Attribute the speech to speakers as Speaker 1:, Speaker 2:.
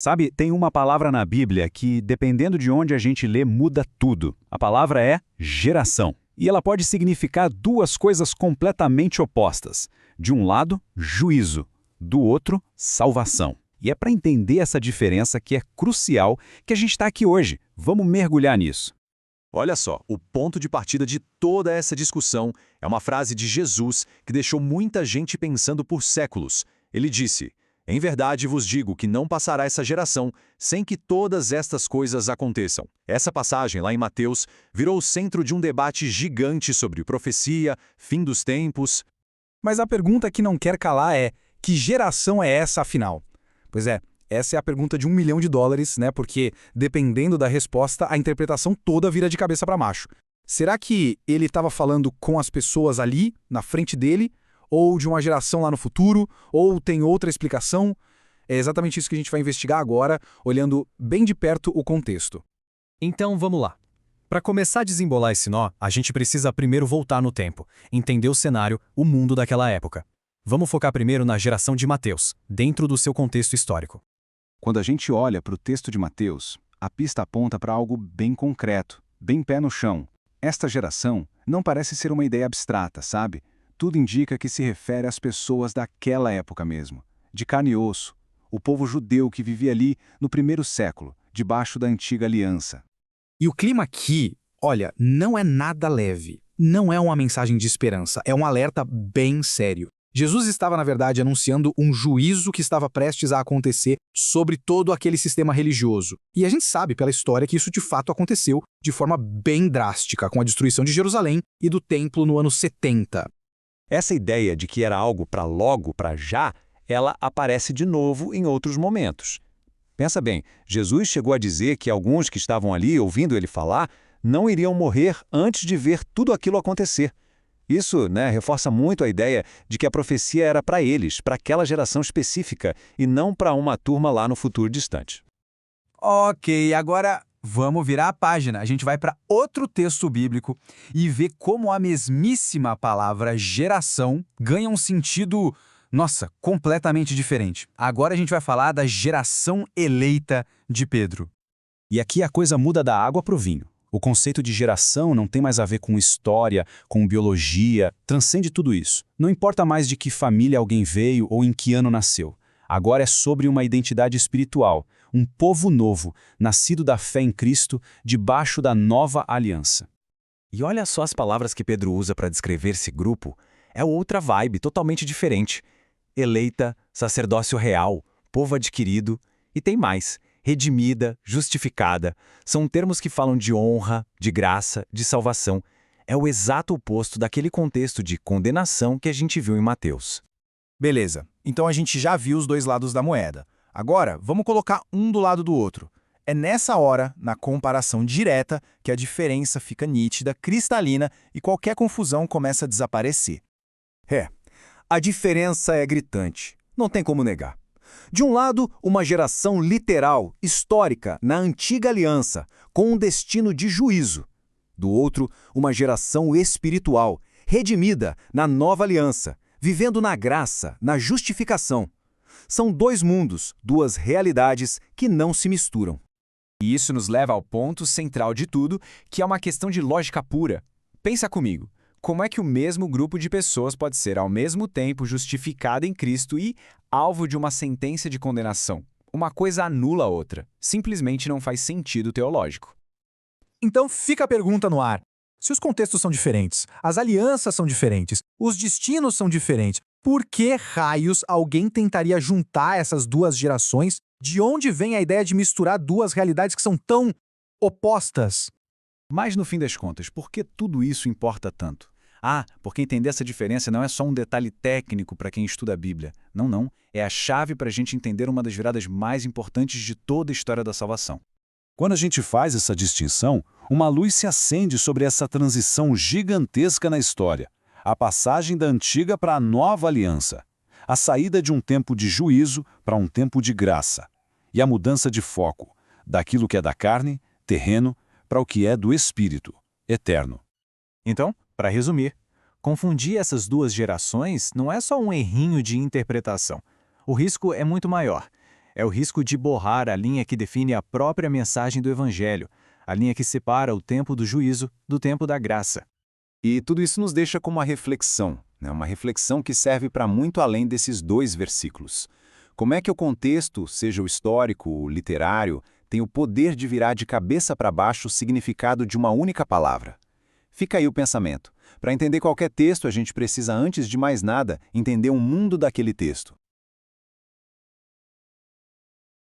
Speaker 1: Sabe, tem uma palavra na Bíblia que, dependendo de onde a gente lê, muda tudo. A palavra é geração. E ela pode significar duas coisas completamente opostas. De um lado, juízo. Do outro, salvação. E é para entender essa diferença que é crucial que a gente está aqui hoje. Vamos mergulhar nisso.
Speaker 2: Olha só, o ponto de partida de toda essa discussão é uma frase de Jesus que deixou muita gente pensando por séculos. Ele disse: "Em verdade vos digo que não passará essa geração sem que todas estas coisas aconteçam." Essa passagem, lá em Mateus, virou o centro de um debate gigante sobre profecia, fim dos tempos.
Speaker 3: Mas a pergunta que não quer calar é: que geração é essa, afinal? Pois é, essa é a pergunta de $1 milhão, né? Porque, dependendo da resposta, a interpretação toda vira de cabeça para baixo. Será que ele estava falando com as pessoas ali, na frente dele, ou de uma geração lá no futuro, ou tem outra explicação? É exatamente isso que a gente vai investigar agora, olhando bem de perto o contexto.
Speaker 4: Então vamos lá. Para começar a desembolar esse nó, a gente precisa primeiro voltar no tempo, entender o cenário, o mundo daquela época. Vamos focar primeiro na geração de Mateus, dentro do seu contexto histórico.
Speaker 1: Quando a gente olha para o texto de Mateus, a pista aponta para algo bem concreto, bem pé no chão. Esta geração não parece ser uma ideia abstrata, sabe? Tudo indica que se refere às pessoas daquela época mesmo, de carne e osso, o povo judeu que vivia ali no primeiro século, debaixo da antiga aliança.
Speaker 3: E o clima aqui, olha, não é nada leve. Não é uma mensagem de esperança, é um alerta bem sério. Jesus estava, na verdade, anunciando um juízo que estava prestes a acontecer sobre todo aquele sistema religioso. E a gente sabe pela história que isso de fato aconteceu de forma bem drástica, com a destruição de Jerusalém e do templo no ano 70.
Speaker 2: Essa ideia de que era algo para logo, para já, ela aparece de novo em outros momentos. Pensa bem, Jesus chegou a dizer que alguns que estavam ali ouvindo ele falar não iriam morrer antes de ver tudo aquilo acontecer. Isso, reforça muito a ideia de que a profecia era para eles, para aquela geração específica, e não para uma turma lá no futuro distante.
Speaker 5: Ok, agora vamos virar a página. A gente vai para outro texto bíblico e ver como a mesmíssima palavra geração ganha um sentido, nossa, completamente diferente. Agora a gente vai falar da geração eleita de Pedro.
Speaker 1: E aqui a coisa muda da água para o vinho. O conceito de geração não tem mais a ver com história, com biologia, transcende tudo isso. Não importa mais de que família alguém veio ou em que ano nasceu. Agora é sobre uma identidade espiritual, um povo novo, nascido da fé em Cristo, debaixo da nova aliança.
Speaker 2: E olha só as palavras que Pedro usa para descrever esse grupo. É outra vibe, totalmente diferente. Eleita, sacerdócio real, povo adquirido, e tem mais. Redimida, justificada, são termos que falam de honra, de graça, de salvação. É o exato oposto daquele contexto de condenação que a gente viu em Mateus.
Speaker 5: Beleza, então a gente já viu os dois lados da moeda. Agora, vamos colocar um do lado do outro. É nessa hora, na comparação direta, que a diferença fica nítida, cristalina e qualquer confusão começa a desaparecer.
Speaker 6: A diferença é gritante, não tem como negar. De um lado, uma geração literal, histórica, na antiga aliança, com um destino de juízo. Do outro, uma geração espiritual, redimida na nova aliança, vivendo na graça, na justificação. São dois mundos, duas realidades que não se misturam.
Speaker 5: E isso nos leva ao ponto central de tudo, que é uma questão de lógica pura. Pensa comigo. Como é que o mesmo grupo de pessoas pode ser ao mesmo tempo justificado em Cristo e alvo de uma sentença de condenação? Uma coisa anula a outra. Simplesmente não faz sentido teológico.
Speaker 3: Então fica a pergunta no ar. Se os contextos são diferentes, as alianças são diferentes, os destinos são diferentes, por que raios alguém tentaria juntar essas duas gerações? De onde vem a ideia de misturar duas realidades que são tão opostas?
Speaker 1: Mas, no fim das contas, por que tudo isso importa tanto? Porque entender essa diferença não é só um detalhe técnico para quem estuda a Bíblia. Não. É a chave para a gente entender uma das viradas mais importantes de toda a história da salvação. Quando a gente faz essa distinção, uma luz se acende sobre essa transição gigantesca na história. A passagem da antiga para a nova aliança. A saída de um tempo de juízo para um tempo de graça. E a mudança de foco, daquilo que é da carne, terreno, para o que é do espírito, eterno.
Speaker 4: Então, para resumir, confundir essas duas gerações não é só um errinho de interpretação. O risco é muito maior.
Speaker 1: É o risco de borrar a linha que define a própria mensagem do Evangelho, a linha que separa o tempo do juízo do tempo da graça.
Speaker 2: E tudo isso nos deixa com uma reflexão, né? Uma reflexão que serve para muito além desses 2 versículos. Como é que o contexto, seja o histórico, o literário, tem o poder de virar de cabeça para baixo o significado de uma única palavra? Fica aí o pensamento. Para entender qualquer texto, a gente precisa, antes de mais nada, entender o mundo daquele texto.